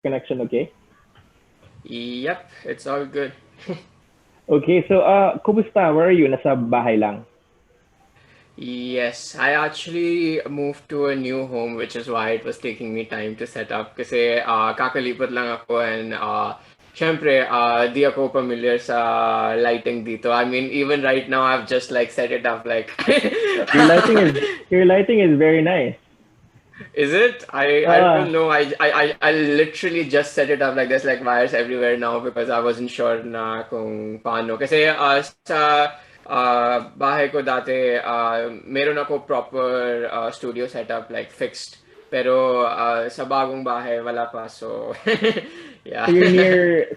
connection okay? Yep, it's all good. Okay, so kumusta? Where are you? Nasa bahay lang. Yes, I actually moved to a new home, which is why it was taking me time to set up. Kasi kakalipat lang ako and syempre, di ako familiar sa lighting dito. I mean, even right now, I've just like set it up like Your lighting is your lighting is very nice. Is it? I don't Uh, know. I literally just set it up like there's like wires everywhere now because I wasn't sure na kung paano. Kasi sa bahay ko dati, meron ako proper studio setup like fixed. Pero sa bagong bahay wala pa. So yeah. so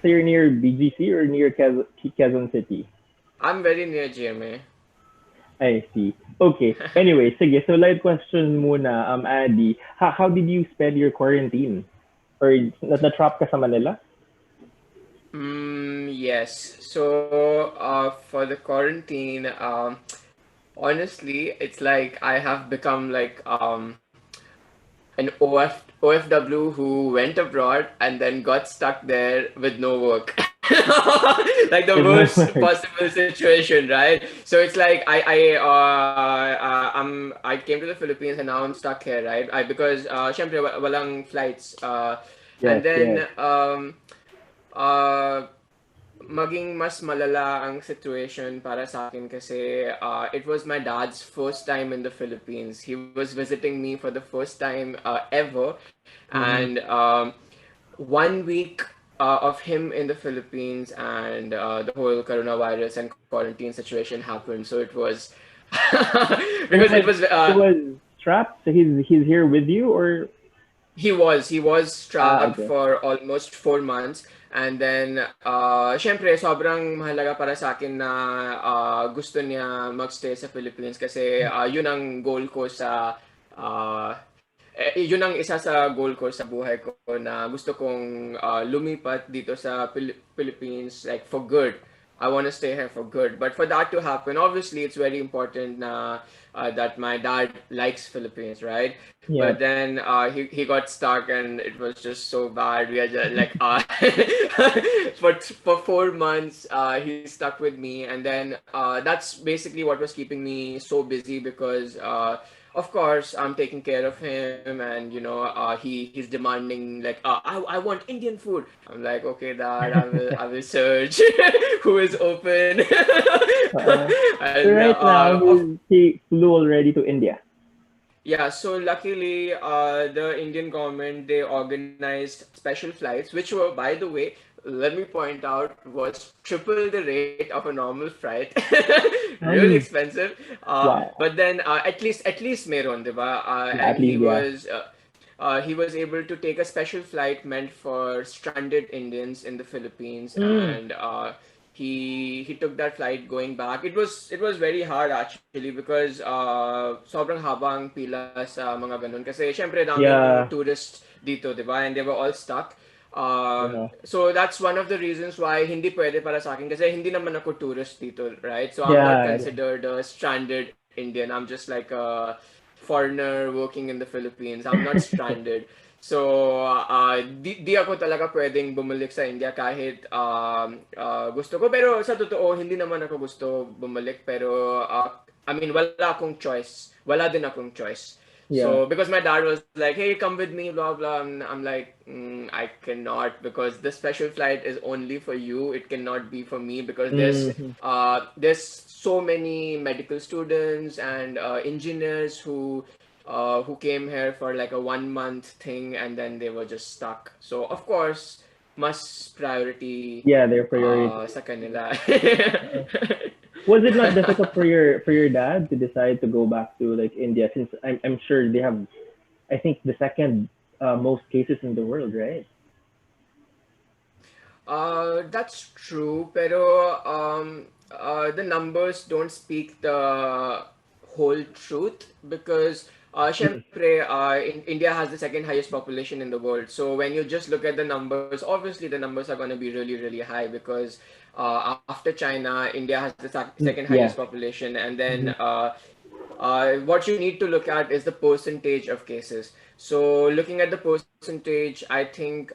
you're near BGC or near Quezon City? I'm very near GMA. I see. Okay. Anyway, sige. So light question muna, Addy. How did you spend your quarantine? Or na-trap ka sa Manila? Yes. So, for the quarantine, honestly, it's like I have become like an OFW who went abroad and then got stuck there with no work. Like the With no worst work. possible situation, right? So it's like I came to the Philippines and now I'm stuck here, right? Because syempre walang flights and Yes, yes. then uh maging mas malala ang situation para sa akin kasi it was my dad's first time in the Philippines. He was visiting me for the first time ever, Mm-hmm. and 1 week of him in the Philippines and the whole coronavirus and quarantine situation happened. So it was So because it was he was trapped. So he's here with you, or he was trapped okay. for almost 4 months, and then syempre sobrang mahalaga para sa akin na gusto niya magstay sa Philippines kasi yun ang goal ko sa yun ang isa sa goal ko sa buhay ko na gusto kong lumipat dito sa Philippines like for good. I want to stay here for good. But for that to happen, obviously, it's very important na that my dad likes Philippines, right? Yeah. But then he got stuck and it was just so bad. We are just like for 4 months he's stuck with me, and then that's basically what was keeping me so busy because of course I'm taking care of him, and he's demanding like I want Indian food. I'm like, okay, dad, I will search who is open. Uh, so And right now he flew already to India. yeah, so luckily, the Indian government they organized special flights, which were, by the way, let me point out, was triple the rate of a normal flight. Really Um. expensive. Wow. But then at least meron, diba? Yeah, And at least yeah. he was able to take a special flight meant for stranded Indians in the Philippines, Mm. and he took that flight going back. It was very hard actually because sobrang habang pila sa mga ganun kasi syempre daming Yeah. tourists dito, 'di ba? And they were all stuck. Yeah. So that's one of the reasons why hindi pwede para sa akin kasi hindi naman ako tourist dito, right? So I'm not Yeah. considered a stranded Indian. I'm just like a foreigner working in the Philippines. I'm not stranded. So, di ako talaga pwedeng bumalik sa India kahit gusto ko. Pero sa totoo, hindi naman ako gusto bumalik. Pero, I mean, wala akong choice. Wala din akong choice. Yeah. So, because my dad was like, hey, come with me, blah, blah. I'm like, I cannot because the special flight is only for you. It cannot be for me because Mm. there's so many medical students and engineers who came here for like a 1 month thing and then they were just stuck. So of course, mas priority Yeah, their priority. sa kanila. Was it not difficult for your dad to decide to go back to like India since I'm sure they have I think the second most cases in the world, right? That's true, pero the numbers don't speak the whole truth because Mm. syempre, India has the second highest population in the world. So when you just look at the numbers, obviously the numbers are going to be really, really high because after China, India has the second highest Yeah. population, and then Hmm. what you need to look at is the percentage of cases. So looking at the percentage, I think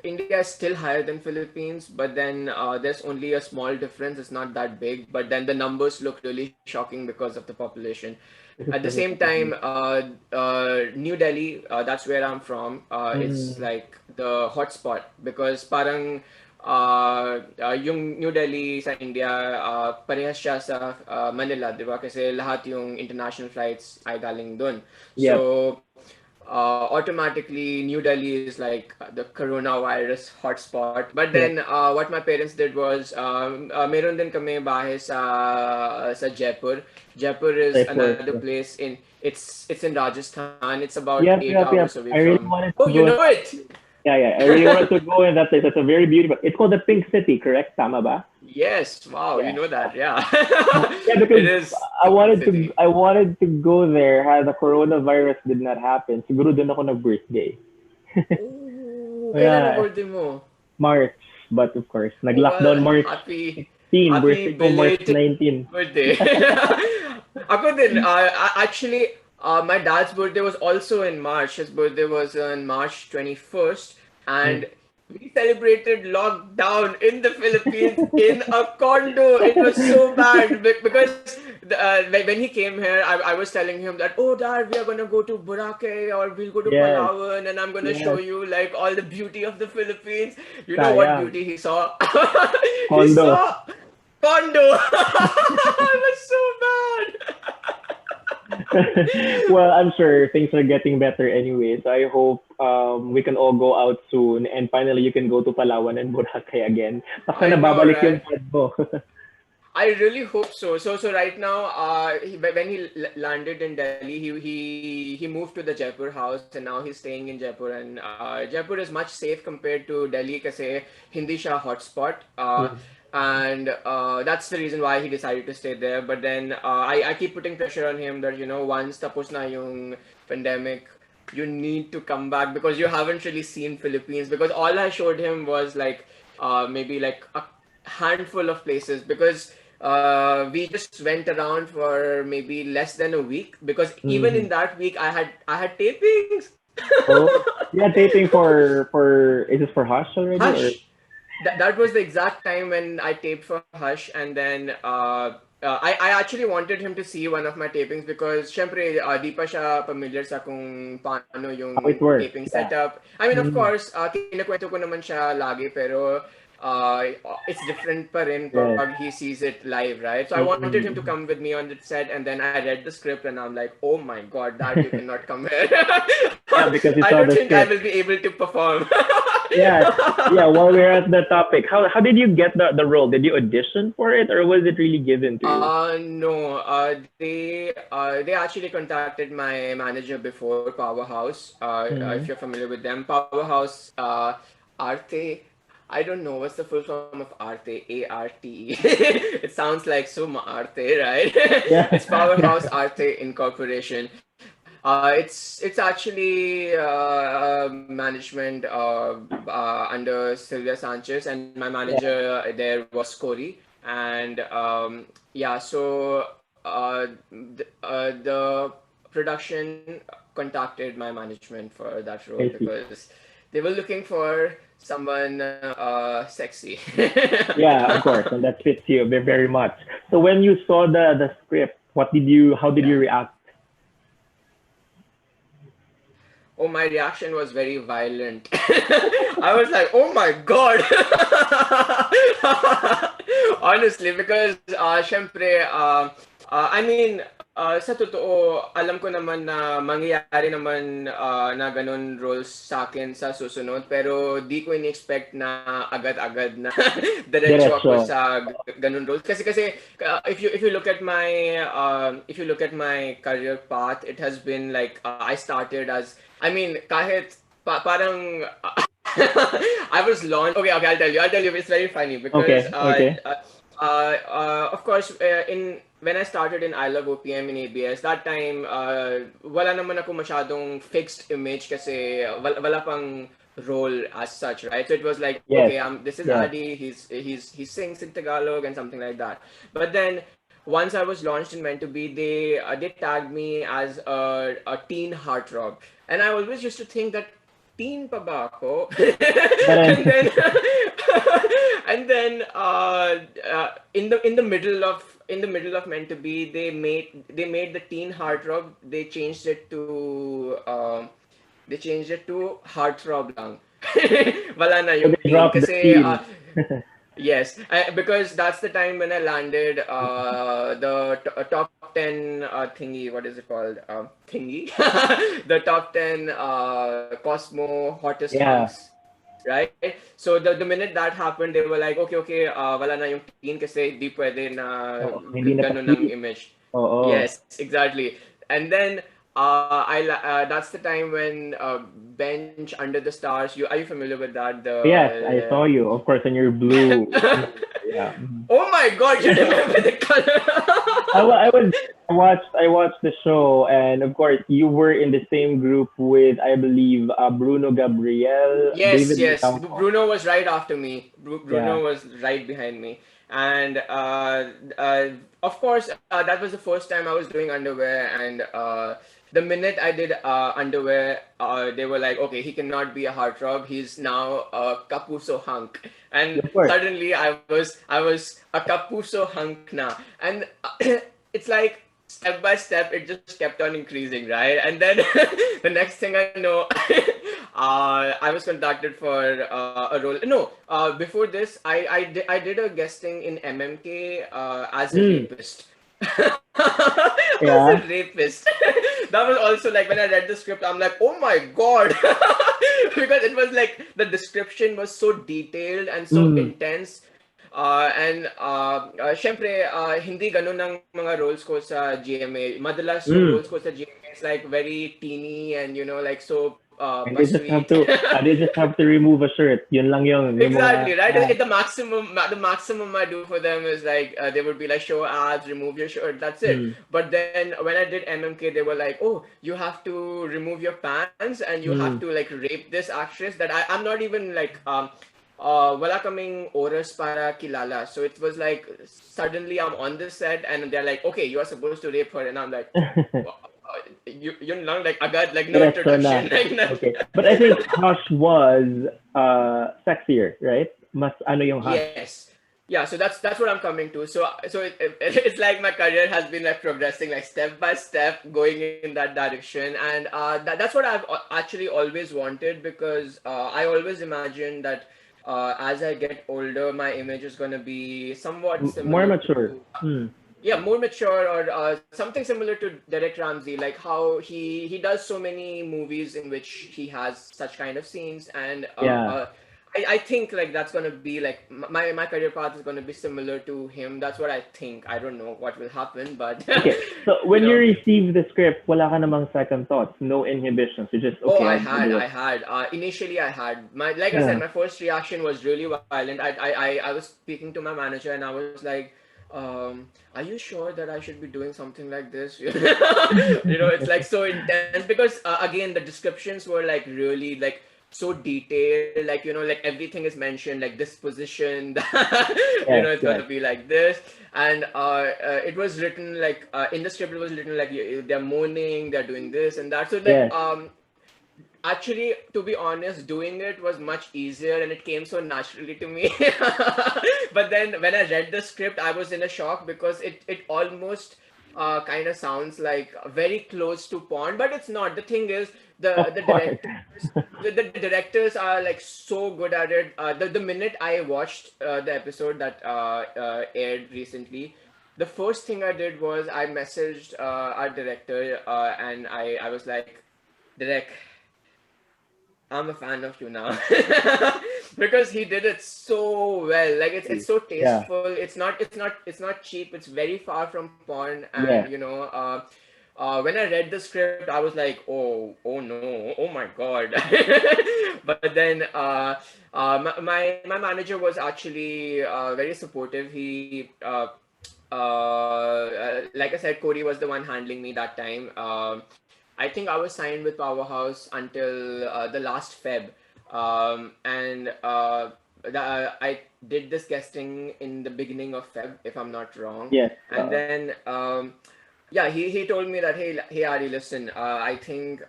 India is still higher than Philippines, but then there's only a small difference. It's not that big, but then the numbers look really shocking because of the population. At the same time, New Delhi, that's where I'm from, is Mm. like the hotspot because parang yung New Delhi sa India, parehas siya sa Manila, di ba? Kasi lahat yung international flights ay galing dun. Yep. So, automatically, New Delhi is like the coronavirus hotspot. But then, Yep. what my parents did was, meron din kami bahay sa Jaipur. Jaipur is Typhoon. another place it's in Rajasthan. It's about Yep, 8 yep, hours yep. away I really from. wanted Oh, to you go. know it. Yeah, yeah. I really wanted to go in that place. It's a very beautiful. It's called the Pink City, correct? Tama ba? Yes, wow, you Yeah. know that, yeah. Yeah, It because is I the Pink wanted to City. I wanted to go there had the coronavirus did not happen. Siguro doon ako nag-birthday. Oh, kailan ang Yeah, birthday mo? March. But of course, Oh, well, nag-lockdown March happy 16. happy Birthday ko March belated 19. birthday. Ako din, actually, my dad's birthday was also in March. His birthday was on March 21st, Mm. and we celebrated lockdown in the Philippines in a condo. It was so bad because when he came here, I was telling him that, oh, Dad, we are gonna go to Boracay or we'll go to Yes, Palawan, and I'm gonna show yes. you like all the beauty of the Philippines. You know what Sayang. beauty he saw? He Condo. saw condo. It was so bad. Well, I'm sure things are getting better anyway. So I hope we can all go out soon and finally you can go to Palawan and Boracay again. Baka I know, nababalik yung right? pad mo. I really hope so. So right now, when he landed in Delhi, he moved to the Jaipur house, and now he's staying in Jaipur. And Jaipur is much safe compared to Delhi, kasi hindi siya hotspot. Mm. And that's the reason why he decided to stay there. But then I keep putting pressure on him that once tapos na yung pandemic, you need to come back because you haven't really seen Philippines. Because all I showed him was like maybe like a handful of places because we just went around for maybe less than a week because even in Mhm. that week I had tapings. Oh, yeah, taping for is this for Hush already or? Hush. That was the exact time when I taped for Hush, and then I actually wanted him to see one of my tapings because syempre di pa siya familiar sa kung paano How it yung works? taping Yeah. setup. I mean, of Mm. course, kinakwento ko naman siya lagi pero uh, it's different pa rin Yes. pag he sees it live, right? So I wanted him to Mm. come with me on the set, and then I read the script, and I'm like, oh my god, Dad, you cannot come here. Yeah, because you I saw don't the think I script. will be able to perform. Yeah, yeah. While we're at the topic, how did you get the role? Did you audition for it, or was it really given to you? No. They actually contacted my manager before Powerhouse. If Mm-hmm. you're familiar with them, Powerhouse, Arte. I don't know what's the full form of Arte. ARTE. It sounds like Suma Arte, right? Yeah, It's Powerhouse yeah. Arte Incorporation. It's actually management under Sylvia Sanchez, and my Yeah. manager there was Corey, and yeah, so the production contacted my management for that role I see. because they were looking for someone sexy. Yeah, of course, and that fits you very much. So when you saw the script, how did Yeah. you react? Oh, my reaction was very violent. I was like, oh my god. Honestly, because syempre, I mean, sa totoo, alam ko naman na mangyayari naman na ganun roles sa akin sa susunod, pero di ko in-expect na agad-agad na diretso ako Diretso. sa ganun roles. Kasi if you look at my career path, it has been like I started as, I mean, kahit parang I was launched. Okay, okay, I'll tell you. It's very funny because Okay, okay. of course, in when I started in I Love OPM in ABS, that time, wala naman ako masyadong fixed image kasi wala pang role as such, right? So it was like, Yes, okay, this is yes. Addy. He sings in Tagalog and something like that. But then once I was launched in Meant to Be, they tagged me as a teen heartthrob, and I always used to think that teen pa ba ako? But and then, then and then in the middle of Meant to Be, they made the teen heartthrob. They changed it to heartthrob lang. Wala na so yung they teen dropped the kasi teen. yes, because that's the time when I landed the top 10 thingy. What is it called? Thingy? The top 10 Cosmo hottest Yeah. hunks, right? So the minute that happened, they were like, okay, okay, wala na yung teen kasi di pwede na Oo, hindi na ganun ang pa-teen. image. Oo. Yes, exactly. And then that's the time when Bench Under the Stars. Are you familiar with that? Yes, I saw you. Of course, in your blue. Yeah. Oh my God, you remember the color? I was I watched the show, and of course you were in the same group with, I believe, Bruno Gabriel, Yes, David yes. Ocampo. Bruno was right after me. Yeah. Bruno was right behind me. And of course, that was the first time I was doing underwear. And the minute I did underwear, they were like, okay, he cannot be a heartthrob. He's now a Kapuso hunk. And Of course. suddenly I was a Kapuso hunk now. And it's like step by step, it just kept on increasing, right? And then the next thing I know, I was contacted for a role. No, before this, I did a guesting in MMK as a Mm, rapist. As yeah. a rapist. That was also like when I read the script, I'm like, oh my God. Because it was like the description was so detailed and so Mm, intense. Syempre, hindi ganun ang mga roles ko sa GMA. Madalas yung mm. roles ko sa GMA is like very teeny and like so And sweet. they just have to remove a shirt. Yun lang yun. Yung mga, Exactly, right? The maximum I do for them is like they would be like show abs, remove your shirt, that's it. mm, But then when I did MMK, they were like, oh, you have to remove your pants and you have mm. to like rape this actress that I'm not even like wala kaming oras para kilala. So it was like suddenly I'm on the set and they're like, okay, you are supposed to rape her, and I'm like, yun lang, like agad, like no Diretso na. introduction, like Okay. But I think Hush was sexier, right? Mas ano yung Hush. Yes. Yeah, so that's what I'm coming to. So it's like my career has been like progressing like step by step, going in that direction, and that's what I've actually always wanted, because I always imagined that as I get older, my image is gonna be somewhat More similar mature. to Mm. yeah, more mature, or something similar to Derek Ramsey, like how he does so many movies in which he has such kind of scenes, and Yeah. I think like that's gonna be like my career path is gonna be similar to him. That's what I think. I don't know what will happen, but Okay. So you when you know. receive the script, wala ka namang second thoughts, no inhibitions. You just Oh, okay, I'll do I it. had. Initially, I had my like I said, Yeah. my first reaction was really violent. I was speaking to my manager and I was like, "Are you sure that I should be doing something like this?" It's like so intense because again, the descriptions were like really like so detailed. Like like everything is mentioned, like this position. Yes, It's yes. gonna be like this, and it was written like in the script. It was written like they're moaning, they're doing this and that. So like Yes. actually, to be honest, doing it was much easier and it came so naturally to me. But then when I read the script, I was in a shock because it almost kind of sounds like very close to porn, but it's not. The thing is, Of the course. directors. The directors are like so good at it. The minute I watched the episode that aired recently, the first thing I did was I messaged our director and I was like, Direct, I'm a fan of you now because he did it so well. Like it's so Yeah. tasteful. It's not cheap. It's very far from porn. And Yes. when I read the script, I was like, oh no, oh my God. But then my manager was actually very supportive. He like I said, Corey was the one handling me that time. I think I was signed with Powerhouse until the last Feb, and I did this guesting in the beginning of Feb, if I'm not wrong. Yes. And then yeah, he told me that hey Ari, listen, I think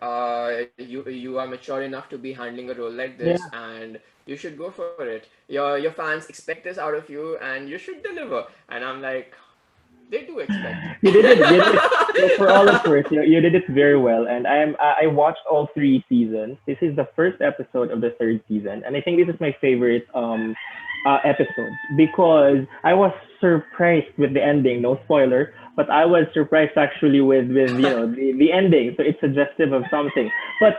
you are mature enough to be handling a role like this, Yeah. and you should go for it. Your fans expect this out of you, and you should deliver. And I'm like, they do expect. You did it. You did it. So for all it's worth, you did it very well. And I watched all three seasons. This is the first episode of the third season, and I think this is my favorite episode because I was surprised with the ending. No spoiler, but I was surprised actually with the ending. So it's suggestive of something. But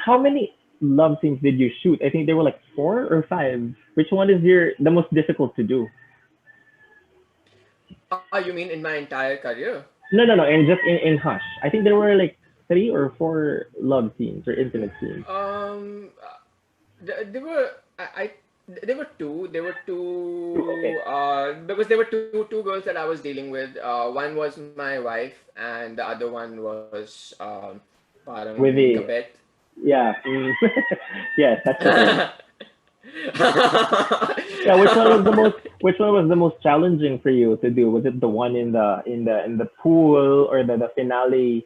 how many love scenes did you shoot? I think there were like four or five. Which one is the most difficult to do? You mean in my entire career? No, no, no, and just in Hush. I think there were like three or four love scenes or intimate scenes. There were there were two. There were Okay. two because there were two girls that I was dealing with. One was my wife, and the other one was With parang the kabet. yeah, yes, that's right. Yeah, which one was the most challenging for you to do? Was it the one in the pool or the finale?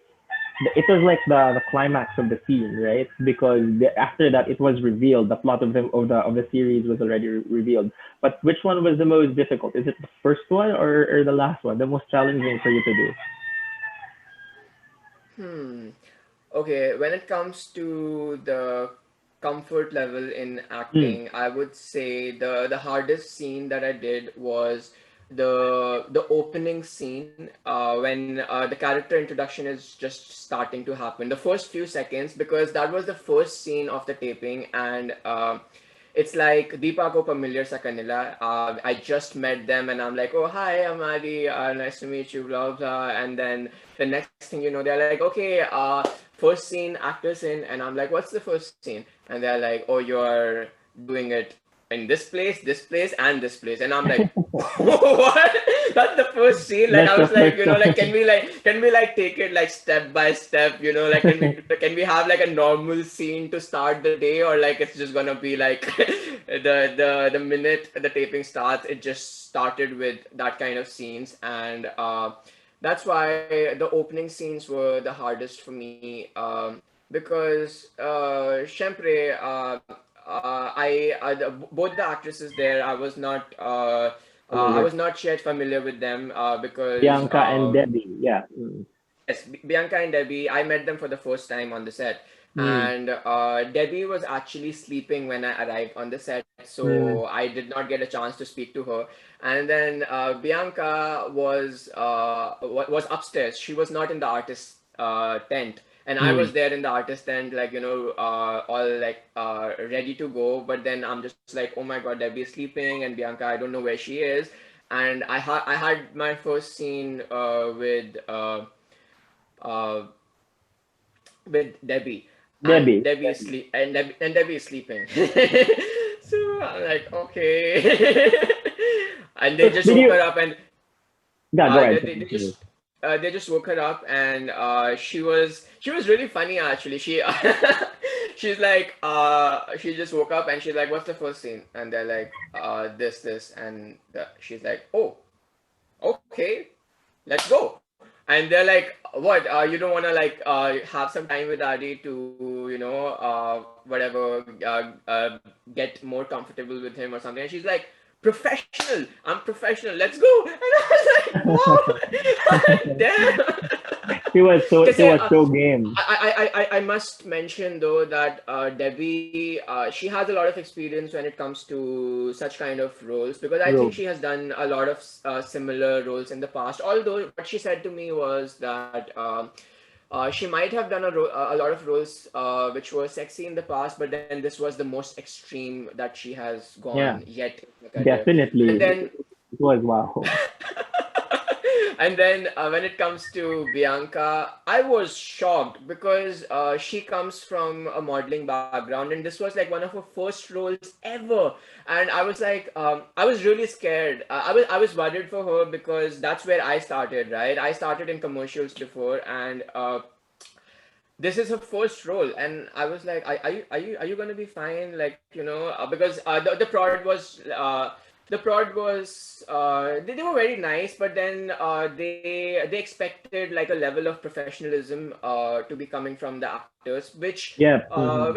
It was like the climax of the scene, right? Because after that, it was revealed. The plot of the series was already revealed. But which one was the most difficult? Is it the first one or the last one? The most challenging for you to do? Hmm. Okay, when it comes to the comfort level in Hmm. acting, I would say the hardest scene that I did was the opening scene when the character introduction is just starting to happen. The first few seconds, because that was the first scene of the taping, and it's like Deepa ko familiar sa kanila. I just met them and I'm like, oh hi, I'm Adi. Nice to meet you, blah blah. And then the next thing you know, they're like, okay, first scene, actors in, and I'm like, what's the first scene? And they're like, oh, you're doing it in this place, and this place, and I'm like, what? That's the first scene. Like That's I the was like, first you know, like one. can we like take it like step by step? You know, like can we have like a normal scene to start the day, or like it's just gonna be like the minute the taping starts, it just started with that kind of scenes, and that's why the opening scenes were the hardest for me. Because syempre, both the actresses there, I Familiar. was not yet familiar with them because Bianca and Debbie. Yeah. Mm. yes, Bianca and Debbie, I met them for the first time on the set. Mm. And Debbie was actually sleeping when I arrived on the set, so Mm. I did not get a chance to speak to her. And then Bianca was upstairs. She was not in the artist tent, and I Mm. was there in the artist tent, like all like ready to go. But then I'm just like, oh my God, Debbie's sleeping, and Bianca, I don't know where she is. And I had my first scene uh, with Debbie, and Debbie. Debbie is Debbie. sleep and Debbie is sleeping. So I'm like, okay. And they So just did woke you? her up, and Yeah, go ahead. they just woke her up, and she was really funny actually. She's like she just woke up and she's like, what's the first scene? And they're like this, and she's like, oh, okay, let's go. And they're like, what, you don't want to like have some time with Adi to whatever, get more comfortable with him or something? And she's like, professional, I'm professional, let's go. And I was like, wow. Damn. She Kasi was so game. I must mention though that Debbie, she has a lot of experience when it comes to such kind of roles, because I think Rogue. she has done a lot of similar roles in the past. Although what she said to me was that she might have done a lot of roles which were sexy in the past, but then this was the most extreme that she has Yeah, gone yet in her career. definitely. And then It was wow. and then when it comes to Bianca, I was shocked because she comes from a modeling background, and this was like one of her first roles ever. And I was like, I was really scared. I was worried for her because that's where I started, right? I started in commercials before, and this is her first role, and I was like, are you gonna be fine? Like, because the prod was they were very nice, but then they expected like a level of professionalism to be coming from the actors, Yeah. Mm-hmm.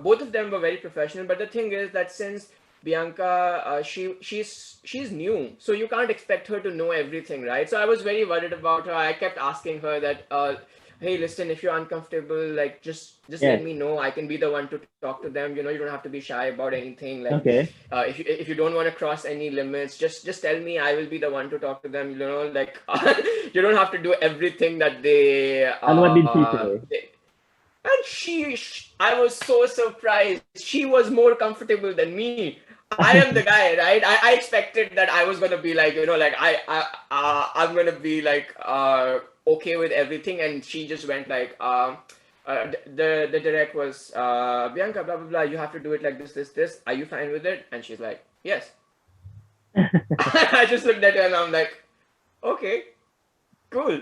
both of them were very professional. But the thing is that since Bianca, she's new, so you can't expect her to know everything, right? So I was very worried about her. I kept asking her that, hey, listen, if you're uncomfortable, like just let Yes. me know. I can be the one to talk to them. You don't have to be shy about anything. Like, Okay. if you don't want to cross any limits, just tell me. I will be the one to talk to them. Like you don't have to do everything that And what did she say? and I was so surprised. She was more comfortable than me. I am the guy, right? I expected that I was gonna be like, like I'm gonna be like okay with everything, and she just went like, the direct was, Bianca, blah blah blah. You have to do it like this. Are you fine with it? And she's like, yes. I just looked at her and I'm like, okay, cool.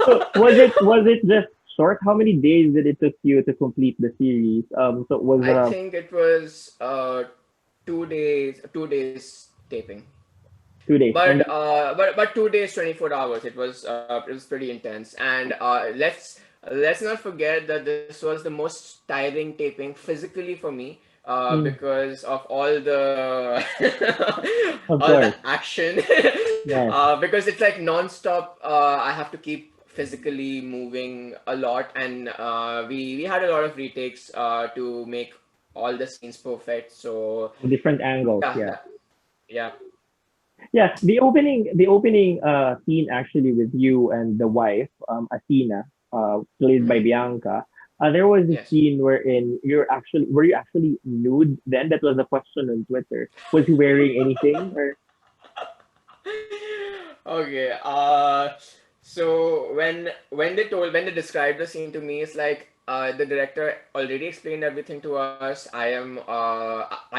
So was it just short? How many days did it took you to complete the series? So it was I think it was 2 days taping, 2 days, and but 2 days, 24 hours. It was pretty intense, and let's not forget that this was the most tiring taping physically for me, mm, because of all the of all the course, action, yes, because it's like non-stop. I have to keep physically moving a lot, and we had a lot of retakes to make all the scenes perfect. So different angles, yeah, yeah. yeah. Yeah, the opening scene actually with you and the wife, Athena, played by Mhm. Bianca. There was a Yes. scene wherein were you actually nude then? That was a question on Twitter. Was he wearing anything or Okay. So when they described the scene to me, it's like, the director already explained everything to us. I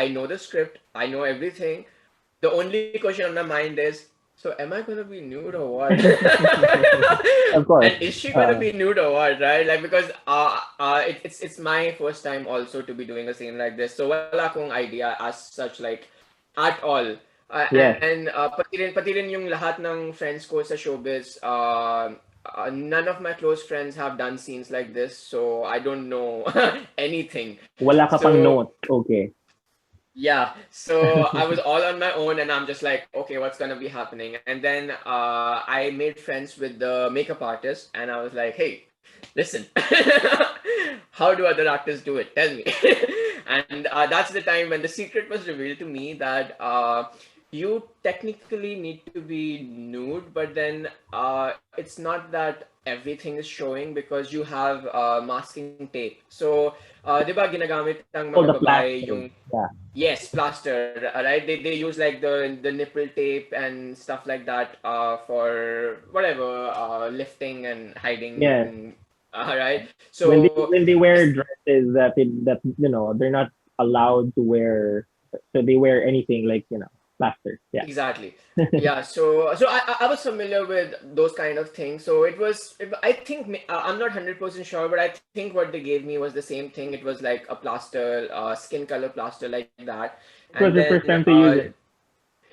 know the script. I know everything. The only question on my mind is, so am I gonna be nude or what? of And course. is she gonna Uh, be nude or what, right? Like, because it's my first time also to be doing a scene like this. So wala akong idea as such, like, at all. yes. And pati rin yung lahat ng friends ko sa showbiz, none of my close friends have done scenes like this, so I don't know anything. Wala ka pang So notes. Okay. yeah, so I was all on my own, and I'm just like, okay, what's gonna be happening? And then I made friends with the makeup artist, and I was like, hey, listen, how do other actors do it? Tell me. And that's the time when the secret was revealed to me that you technically need to be nude, but then it's not that everything is showing because you have masking tape. So, di ba ginagamit ng All mga the babae plaster. yung Yeah. yes, plaster, right? They use like the nipple tape and stuff like that for whatever, lifting and Yes. hiding, right? When they So when they this wear dresses that they're not allowed to wear, so they wear anything like plaster. Yeah. exactly. Yeah, so I was familiar with those kind of things. So I think, I'm not 100% sure, but I think what they gave me was the same thing. It was like a plaster, skin color plaster like that. It was And your first then time to use it.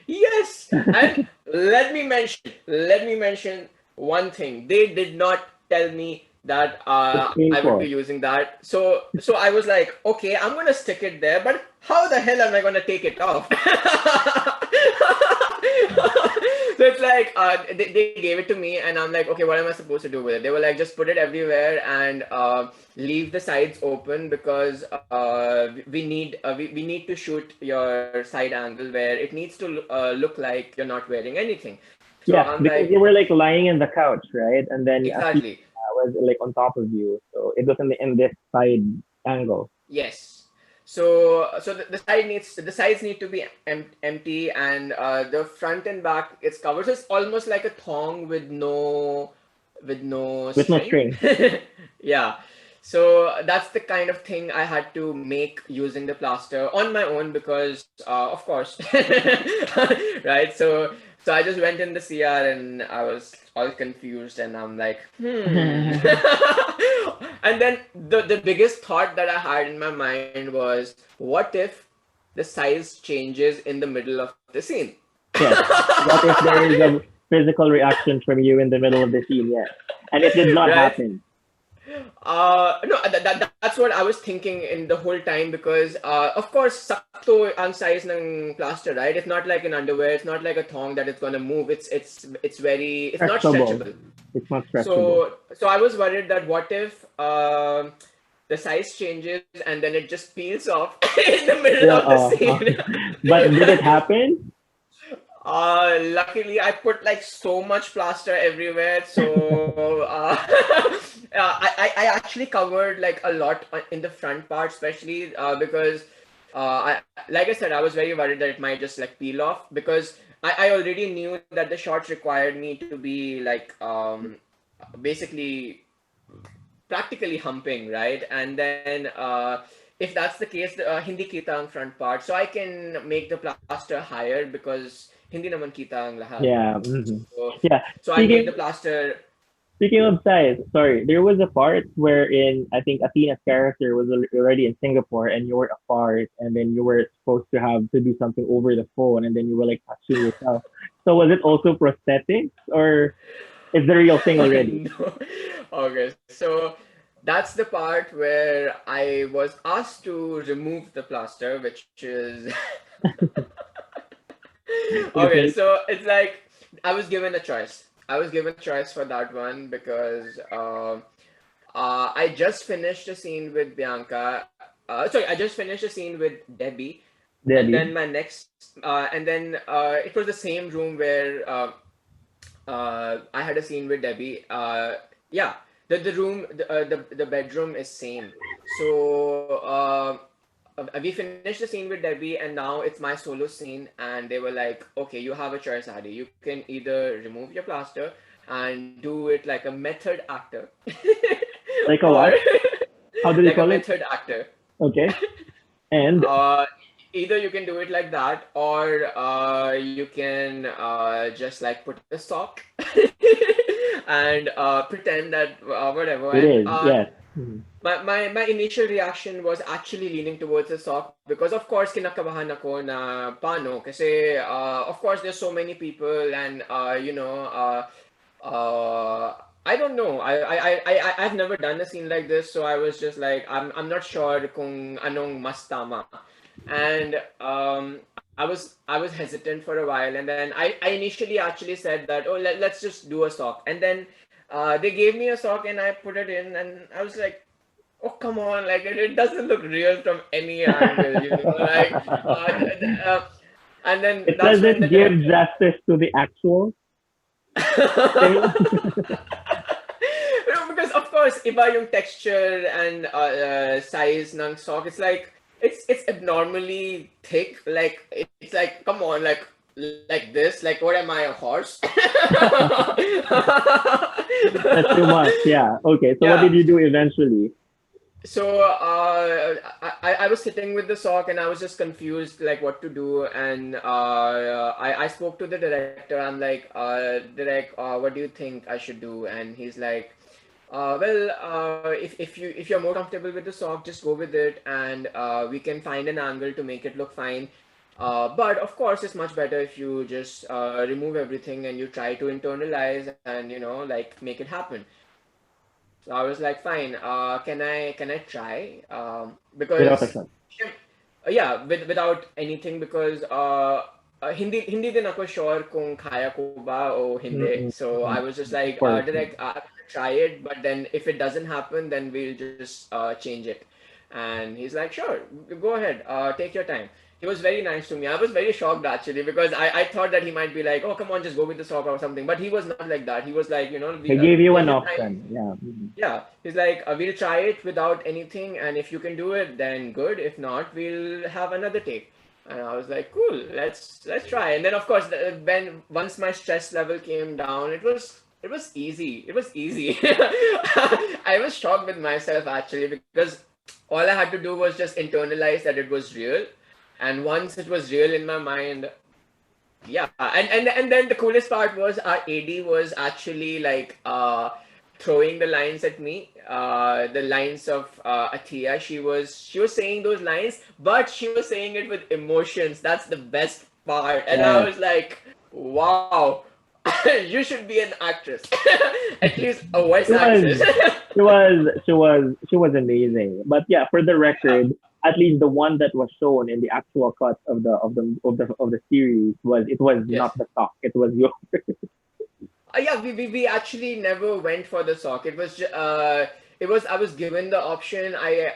yes, and let me mention one thing. They did not tell me that It's I would be painful. using that. So I was like, okay, I'm gonna stick it there, but how the hell am I gonna take it off? So it's like, they gave it to me, and I'm like, okay, what am I supposed to do with it? They were like, just put it everywhere and leave the sides open, because we need to shoot your side angle where it needs to look like you're not wearing anything. So Yeah, I'm because like, you were like lying in the couch, right? And then Athena exactly. was like on top of you, so it was in this side angle. Yes. So the sides need to be empty, and the front and back it's covered. So it's almost like a thong with no With no string. string. Yeah. So that's the kind of thing I had to make using the plaster on my own, because of course, right? So So I just went in the CR and I was all confused and I'm like, And then the biggest thought that I had in my mind was, what if the size changes in the middle of the scene? Yes. What if there is a physical reaction from you in the middle of the scene? Yes. And it did not Right? happen. No, that's what I was thinking in the whole time because, of course, sakto ang size ng plaster, right? It's not like an underwear. It's not like a thong that it's gonna move. It's not Stretchable. stretchable. It's not stretchable. So I was worried that what if the size changes and then it just peels off in the middle Yeah. of the scene. But did it happen? Luckily, I put like so much plaster everywhere, so I actually covered like a lot in the front part, especially because like I said, I was very worried that it might just like peel off because I already knew that the shots required me to be like basically practically humping, right? And then if that's the case, hindi kita ang front part, so I can make the plaster higher because hindi naman kita ang lahat. Yeah. So, Yeah. so I made Speaking the plaster. Speaking of size, sorry, there was a part wherein I think Athena's character was already in Singapore and you were apart and then you were supposed to have to do something over the phone and then you were like touching yourself. So was it also prosthetics or is the real thing already? No. Okay, so that's the part where I was asked to remove the plaster, which is Which okay. is So it's like I was given a choice. I was given a choice for that one because I just finished a scene with Bianca. Sorry, I just finished a scene with Debbie, and then Debbie. my next, and then it was the same room where I had a scene with Debbie. Yeah, the bedroom is same. So we finished the scene with Debbie, and now it's my solo scene. And they were like, "Okay, you have a choice, Adi. You can either remove your plaster and do it like a method actor, Like a or what? How do they like a call it? method actor. Okay. And Uh, Either you can do it like that, or you can just like put a sock and pretend that whatever. it And is, yes. Mhm. my initial reaction was actually leaning towards the sock because of course kinakabahan ako na paano kasi of course there's so many people and uh, I don't know. I've never done a scene like this, so I was just like, I'm not sure kung anong mas tama. And I was hesitant for a while, and then I initially actually said that, oh, let's just do a sock. And then they gave me a sock and I put it in, and I was like, oh, come on, like it doesn't look real from any angle, like and then It that's when the doesn't give director justice to the actual thing. No, because of course, iba yung texture and size ng sock. It's like it's abnormally thick. Like it's like come on, like this. Like what am I, a horse? That's too much. Yeah. Okay. So what Yeah. did you do eventually? So I was sitting with the sock and I was just confused like what to do, and I spoke to the director. I'm like, direct, what do you think I should do? And he's like, if you're more comfortable with the sock, just go with it, and we can find an angle to make it look fine. But of course, it's much better if you just remove everything and you try to internalize and like make it happen. So I was like, fine. Can I try? Without a Because shot. yeah, without anything because hindi din ako sure kung kaya ko ba o hindi. Mm-mm. So I was just Of like, course. direct, I'm gonna try it, but then if it doesn't happen, then we'll just change it. And he's like, sure, go ahead, take your time. He was very nice to me. I was very shocked actually because I thought that he might be like, oh, come on, just go with the sock or something. But he was not like that. He was like, He gave you take an your time. option. Yeah. Mhm. Yeah, he's like, we'll try it without anything, and if you can do it, then good. If not, we'll have another take. And I was like, cool, let's try. And then of course, when once my stress level came down, it was easy. It was easy. I was shocked with myself actually because all I had to do was just internalize that it was real, and once it was real in my mind, Yeah, and then the coolest part was our AD was actually like throwing the lines at me, the lines of Atia. She was saying those lines, but she was saying it with emotions. That's the best part, and I Yes. was like, wow, you should be an actress, at least a voice She actress. was she was amazing. But yeah, for the Yeah. record, at least the one that was shown in the actual cut of the series was not Yes. the stock. It was your Yeah, we actually never went for the sock. It was I was given the option. I